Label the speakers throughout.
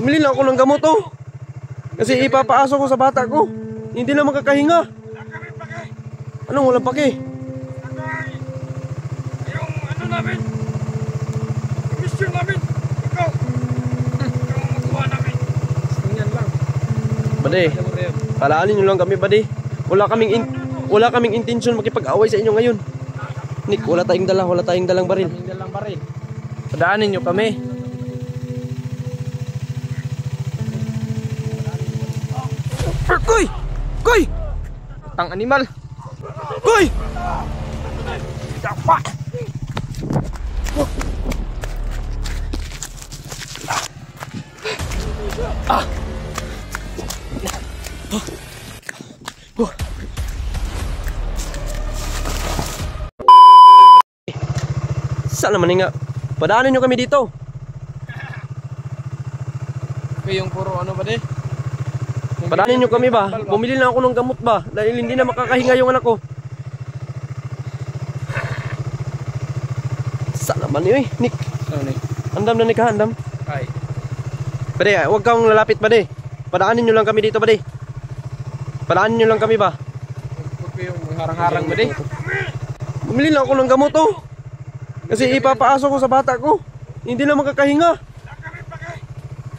Speaker 1: Bumili lang ako ng gamot oh. Kasi ipapaasok ko sa bata ko. Hindi na makakahinga. Anong walang pake?
Speaker 2: Yung ano namin, mission namin, ikaw makuha namin. Tingnan lang.
Speaker 1: Bade, kalaanin nyo lang kami bade. Wala kaming intensyon makipag-away sa inyo ngayon. Nick, wala tayong dalang baril.
Speaker 3: Padaanin nyo kami.
Speaker 1: Koy! Koy!
Speaker 3: Tang animal.
Speaker 1: Koy! Saan naman nga? Padaanin nyo kami dito.
Speaker 3: Yung puro ano ba de?
Speaker 1: Padaanin nyo kami ba? Bumili lang ako ng gamot ba? Dahil hindi na makakahinga yung anak ko. Saan naman yun eh? Nick.
Speaker 3: Ano ni?
Speaker 1: Andam na Nick ha, andam.
Speaker 3: Ay.
Speaker 1: Bade, huwag kang lalapit bade. Padaanin nyo lang kami dito bade. Padaanin nyo lang kami ba?
Speaker 3: Huwag ko yung harang-harang ba de?
Speaker 1: Bumili lang ako ng gamot oh. Kasi ipapaasok ko sa bata ko. Hindi na makakahinga.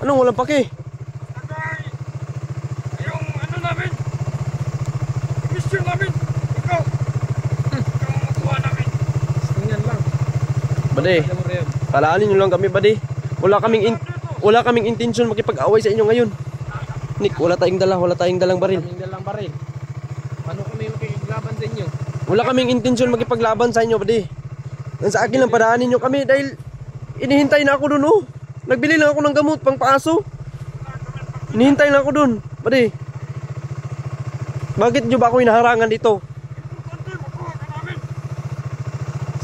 Speaker 1: Anong walang pake?
Speaker 2: Yung ano namin, mission namin, ikaw makuha namin.
Speaker 3: Tingnan lang.
Speaker 1: Bade, kalaanin nyo lang kami bade. Wala kaming intensyon makipag-away sa inyo ngayon. Nick, wala tayong dalang baril.
Speaker 3: Dalang baril. Paano kami makikiglaban sa inyo?
Speaker 1: Wala kaming intensyon makipaglaban sa inyo bade. Sa akin lang padaanin nyo kami dahil inihintay na ako dun oh. Nagbili lang ako ng gamot pang paaso. Inihintay lang ako dun bade. Bakit nyo ba ako hinaharangan dito?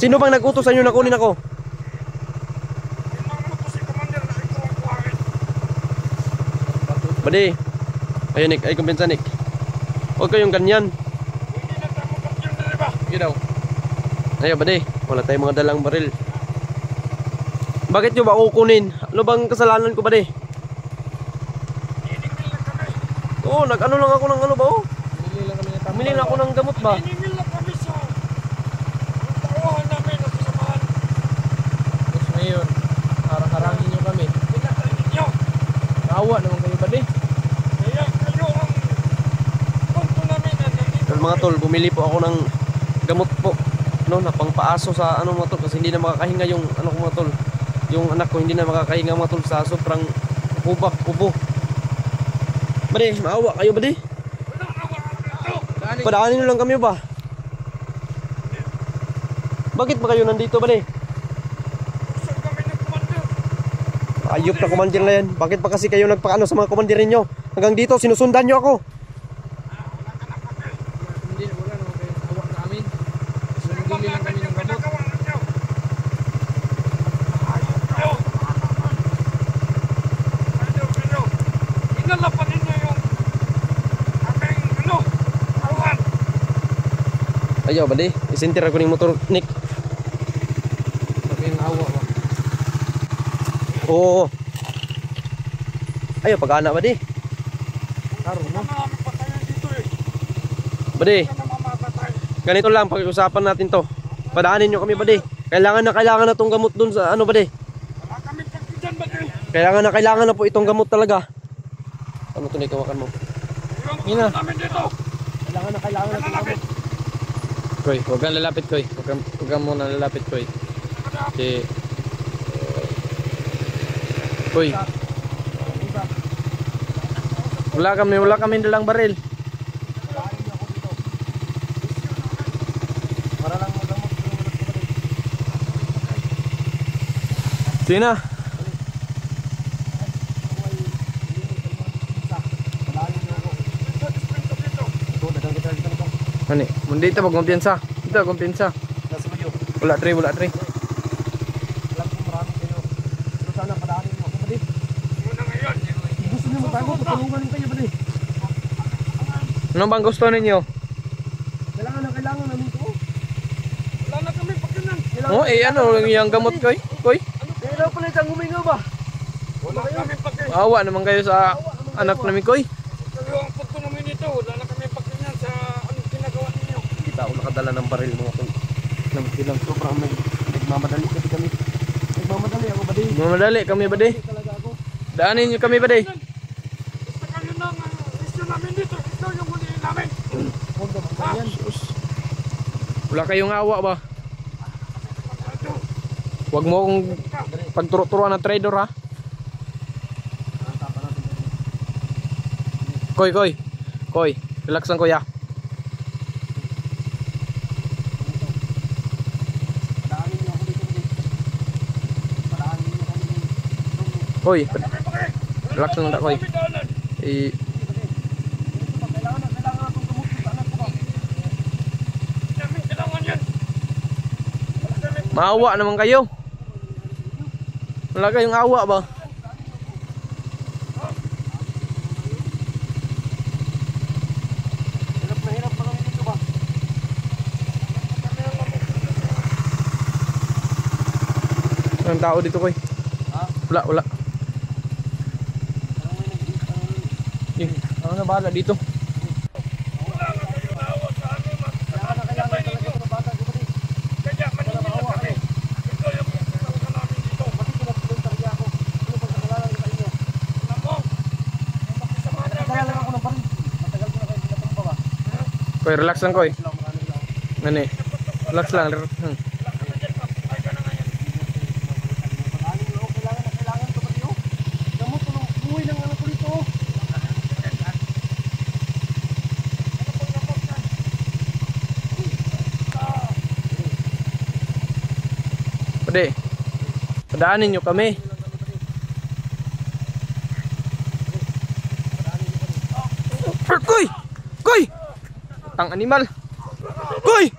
Speaker 1: Sino bang nag-utos sa inyo na kunin ako? Bade, ayun Nick, ay kumpensa Nick. Huwag kayong ganyan.
Speaker 3: Yun daw.
Speaker 1: Ayaw bade, wala tayong mga dalang baril. Bakit nyo ba kukunin? Ano bang kasalanan ko bade? Oo, nag-ano lang ako ng ano ba oh? Bumili lang ako ng gamot ba?
Speaker 2: Hiningil lang kami sa tawahan namin at samahan.
Speaker 3: Tapos ngayon, harang-harangin nyo kami.
Speaker 2: Pinakainin nyo.
Speaker 3: Naawa naman kayo ba de?
Speaker 2: Kaya kayo ang punto namin na nandito.
Speaker 1: Pero mga tol, bumili po ako ng gamot po. No, na pangpaaso sa ano mga tol kasi hindi na makakahinga yung ano ko mga tol. Yung anak ko hindi na makakahinga mga tol sa sobrang kubo. Bade, maawa kayo bade? Padaanin nyo lang kami ba? Bakit ba kayo nandito bade?
Speaker 2: Saan kami nag-commander?
Speaker 1: Ayop na commander na yan. Bakit pa kasi kayo nagpaano sa mga commander ninyo? Hanggang dito sinusundan nyo ako.
Speaker 3: Hindi, wala naman kayo awa na amin. Bumili lang kami ng gamot.
Speaker 2: Inalapan ninyo yung aming ano, tawahan.
Speaker 1: Ayaw bade, isintir ako ng motor Nick.
Speaker 3: Sabi yung awa ba?
Speaker 1: Oo. Ayaw pag-ana bade.
Speaker 3: Karoon mo.
Speaker 2: Marami pa tayo dito eh.
Speaker 1: Bade,
Speaker 2: Kaya namamatay.
Speaker 1: ganito lang pag-usapan natin to. Padaanin nyo kami bade. Kailangan na tong gamot dun sa ano bade.
Speaker 2: Wala kami pagkitan ba din?
Speaker 1: Kailangan na po itong gamot talaga. Ano to kawakan mo?
Speaker 2: Yung
Speaker 3: Ina.
Speaker 2: gusto namin dito.
Speaker 1: Kailangan na itong gamot.
Speaker 3: Koy, huwag kang lalapit Koy. Huwag kang muna lalapit Koy. Si Koy. Wala kami dalang baril. Sina? Ani, mundi ito magkumpiyansa. Ito kumpiyansa. Wala tre.
Speaker 2: Muna ngayon.
Speaker 1: Gusto nyo magbago, tutulungan kayo bade.
Speaker 3: Ano bang gusto ninyo?
Speaker 1: Kailangan namin to.
Speaker 2: Wala na kami pagkinan.
Speaker 3: Oh, ano yung gamot Koy? Koy?
Speaker 1: Kailangan pala itang huminga ba?
Speaker 2: Wala kami pagkain.
Speaker 3: Maawa naman kayo sa anak namin, Koy.
Speaker 2: Kayo ang punto namin ito. Wala na kami pagkain sa anong ginagawa ninyo.
Speaker 1: Kita ako nakadala ng baril mga tol.
Speaker 3: Lang, lang.
Speaker 1: Sobrang nagmamadali kasi kami. Nagmamadali ako ba din?
Speaker 3: Mamadali kami ba,
Speaker 1: Talaga ako.
Speaker 3: Daanin nyo kami ba,
Speaker 2: Basta kayo nang issue namin dito. Ito yung huliin namin.
Speaker 1: Huwag naman yan.
Speaker 3: Wala kayong awa ba?
Speaker 2: Ito.
Speaker 3: Huwag mo akong pagturo-turuan ng trader, ha? Koy, Koy. Koy, relax lang, kuya. Koy, relax lang, Koy. Eh,
Speaker 2: Kailangan yan.
Speaker 3: maawa naman kayo. Wala kayong awa ba?
Speaker 1: Hirap na hirap pa kami dito ba?
Speaker 3: Anong tao dito, Koy?
Speaker 1: Ha?
Speaker 3: Wala, wala. Ano na bahala dito?
Speaker 2: Wala na kayo naawa sa amin.
Speaker 1: Kailangan talaga ito bata ko ba din?
Speaker 2: Kaya maningin na kami. Ito yung pinagkakaroon namin dito.
Speaker 1: Bakit pinagpulong talaga ako? Ano pagkakalala ko sa inyo?
Speaker 2: Alam mo, makisama na
Speaker 1: Kaya lang ako ng baril. Matagal ko na kayo pinatumpa ba?
Speaker 3: Koy, relax lang, Koy.
Speaker 1: Salamat maraming lang.
Speaker 3: Nani. Relax lang, relax lang.
Speaker 1: Pag-aling loob, kailangan ko ba diyo? Gamot ko ng buhay ng anak ko dito.
Speaker 3: Pwede. Padaanin nyo kami. Koy! Koy! Tang animal. Koy!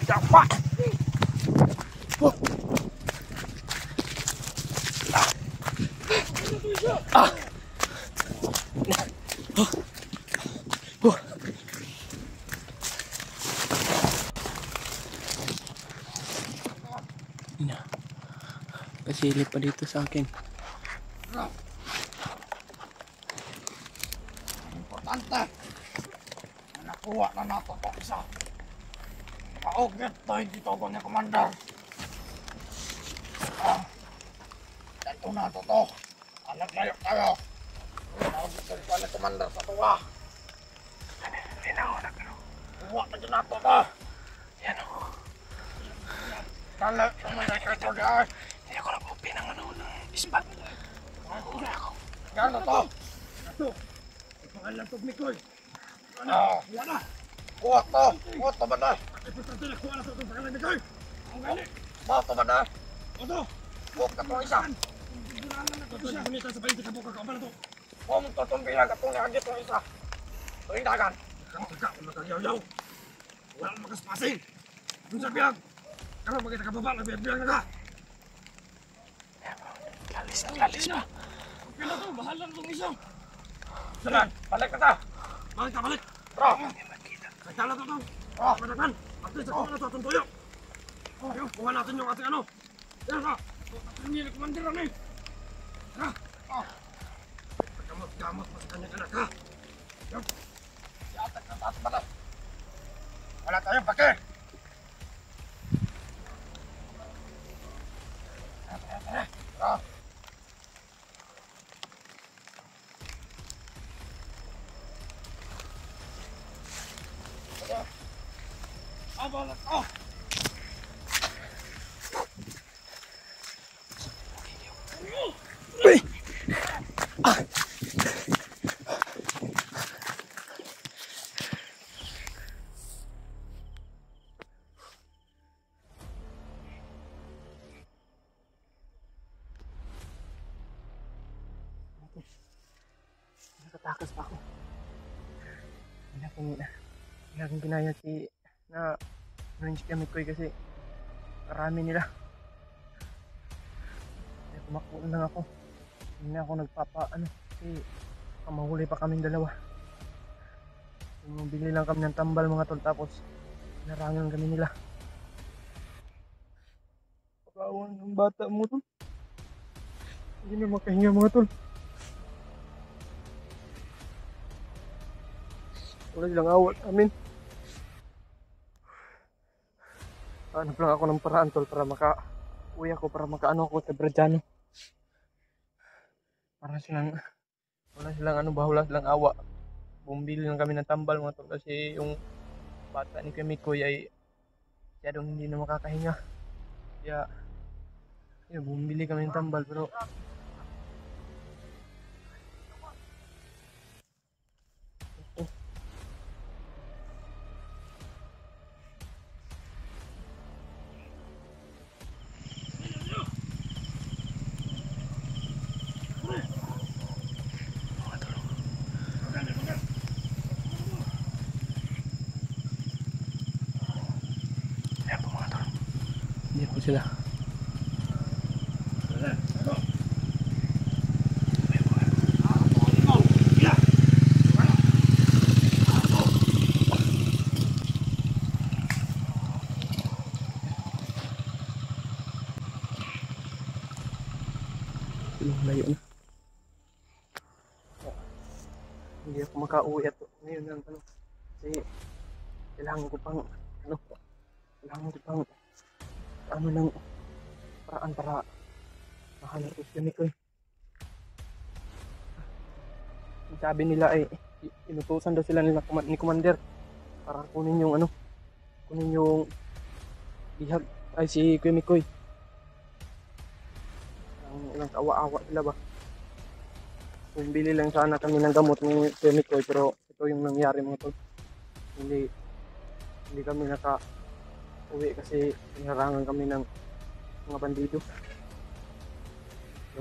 Speaker 3: Siapa? Ah. Ina. Pasilip pa dito sa akin.
Speaker 2: Importante. Nakuha na nato ito isa. Paugit na hindi ito ni Commander. Ito na ito to. Anak layo tayo. Paugit na ito ni Commander sa tuwa.
Speaker 3: Linaw na pero.
Speaker 2: Kuha na dyan nato to.
Speaker 3: Yan o.
Speaker 2: Kala, tumanay ka ito dyan.
Speaker 3: Hindi ako nag-open ng ano ng ispat. Hula ako.
Speaker 2: Yan na to. Ito. Ipangalan to, Mikoy. Kuha na. Kuha to. Kuha to ba na? Importante na kuha na to itong pangalan, Mikoy. Ang gali. Kuha to ba na? Ito. Kuha ka to isa. Ito siya. Kunita sa paligid sa buka ka. Ano to? Kuha mo to itong bilang katong nakagit ng isa. Ito yung dagan. Kaka, magkagyaw-yaw. Wala na makaspasin. Doon sa biyag. Kaya magkita ka baba, nabiyag-biyag na ka.
Speaker 3: Lalis na lalis pa.
Speaker 2: Okay na to, bahala na itong isa. Salan, balik ka ta. Balik ka, balik. Tara. Sagdala to to. Tara, madagman. At least ako na to, itong tuyo. Ayun, kuha natin yung ating ano. Yan ka. Tingin ni Commander ano eh. Tara. Gamot mo sa kanyang anak ha. Yan. Yatag na taas bala. Wala tayong pake. Tara. Abalat ko!
Speaker 3: Uy! Ah! Nakatakas pa ako. Hindi akong ginaya na range gamit ko kasi marami nila. Kaya tumakbo na lang ako. Hindi na ako kasi mahuli pa kaming dalawa. Bili lang kami ng tambal mga tol tapos narangan kami nila. Pagawan ng bata mo to.
Speaker 2: Hindi na makahinga mga tol. Wala silang awat amin. Hanap lang ako ng paraan tol para uwi ako para makaano ako sa Brajano. Para silang wala silang ano ba, wala silang awa. Bumili lang kami ng tambal mga tol kasi yung bata ni Kamikoy ay masyadong hindi na makakahinga. Kaya yun, bumili kami ng tambal pero hindi po sila. Layo na. Hindi ako makauwi at ngayon ang ano. Kasi kailangan ko pang ng paraan para mahanap ko si Kamikoy. Ang sabi nila ay inutusan daw sila ni Commander para kunin yung bihag ay si Kamikoy. Ang kawa-awa sila ba? Bumili lang sana kami ng gamot ni Kamikoy pero ito yung nangyari mga tol. Hindi kami uwi kasi hinarangan kami ng mga bandido.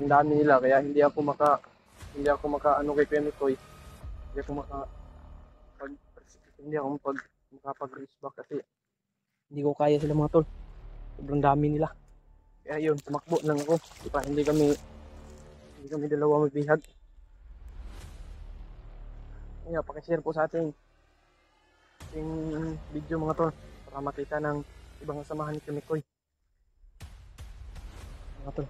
Speaker 2: Ang dami nila kaya hindi ako ano kay Kamikoy. Hindi ako makapag-race back kasi hindi ko kaya sila mga tol. Sobrang dami nila. Kaya yun, tumakbo lang ako. Diba, hindi kami dalawa magbihag. Kaya pakishare po sa ating video mga tol para makita ng ibang samahan ni Kamikoy. Mga tol.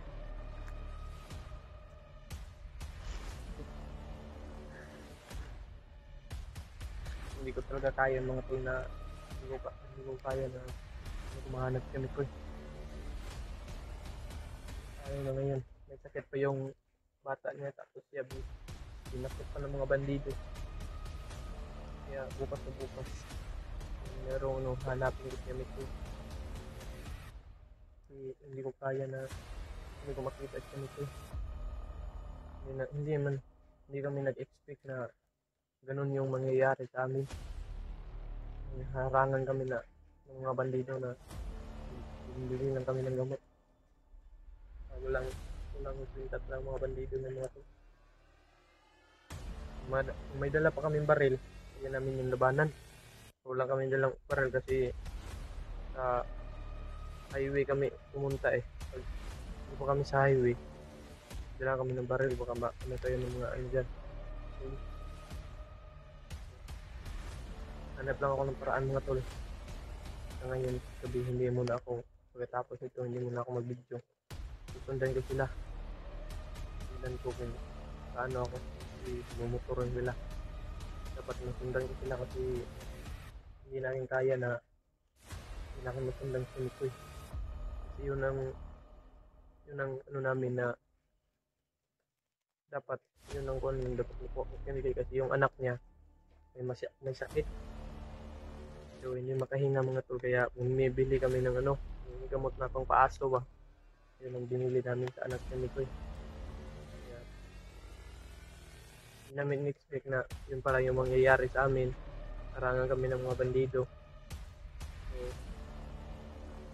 Speaker 2: Hindi ko talaga kaya mga tol na hindi ko kaya na kumahanap si Kamikoy. Ayun na ngayon, may sakit pa yung bata niya tapos siya binakit pa ng mga bandido. Kaya bukas na bukas merong hanapin si Kamikoy. Hindi ko kaya na hindi ko makita si Kamikoy. Hindi kami nag-expect na ganun yung mangyayari sa amin. Harangan kami na ng mga bandido na bibili lang kami ng gamot. Walang pintat ng mga bandido ng mga to. May dala pa kaming baril, hindi namin yung labanan. Wala kami dalang baril kasi sa highway kami pumunta eh. Pag hindi pa kami sa highway, dala kami ng baril, baka ano tayo ng mga ano dyan. Hanap lang ako ng paraan mga tol. Sa ngayon, sabi hindi muna ako, pagkatapos nito hindi muna ako mag-video. Susundan ko sila. Susundan ko kung paano ako. Kasi mumuturon sila. Dapat masundan ko sila kasi hindi namin kaya na hindi namin masundan si Kamikoy. Kasi yun ang ano namin na dapat yun ang kung dapat po Kamikoy kasi yung anak niya may sakit. So hindi makahinga mga tol kaya bumibili kami ng yung gamot na pang paaso ba. Yun ang binili namin sa anak ni Kamikoy. Kaya hindi namin expect na yun pala yung mangyayari sa amin. Harangan kami ng mga bandido.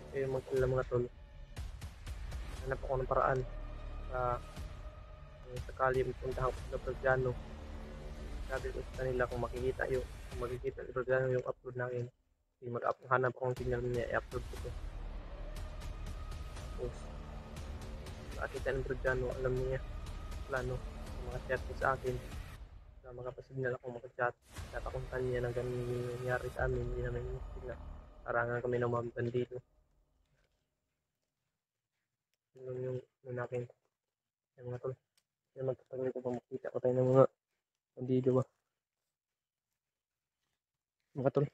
Speaker 2: So yun mga tol. Hanap ako ng paraan sa sakali puntahan ko sa Brajano. Sabi ko sa kanila kung makikita sa Brajano yung upload namin. Hanap akong signal niya, i-upload ko to. Tapos makakita ng Brajano, alam niya plano, mga-chat ko sa akin na makapasignal ako mag-chat. Nakakuntan niya na ganun yung nangyari sa amin, hindi namin signal. Harangan kami ng mga bandido. Yun yung nakin.
Speaker 1: Yan mga tol. Yan magtatagal ko pa makita ko tayo ng mga bandido ba. Mga tol.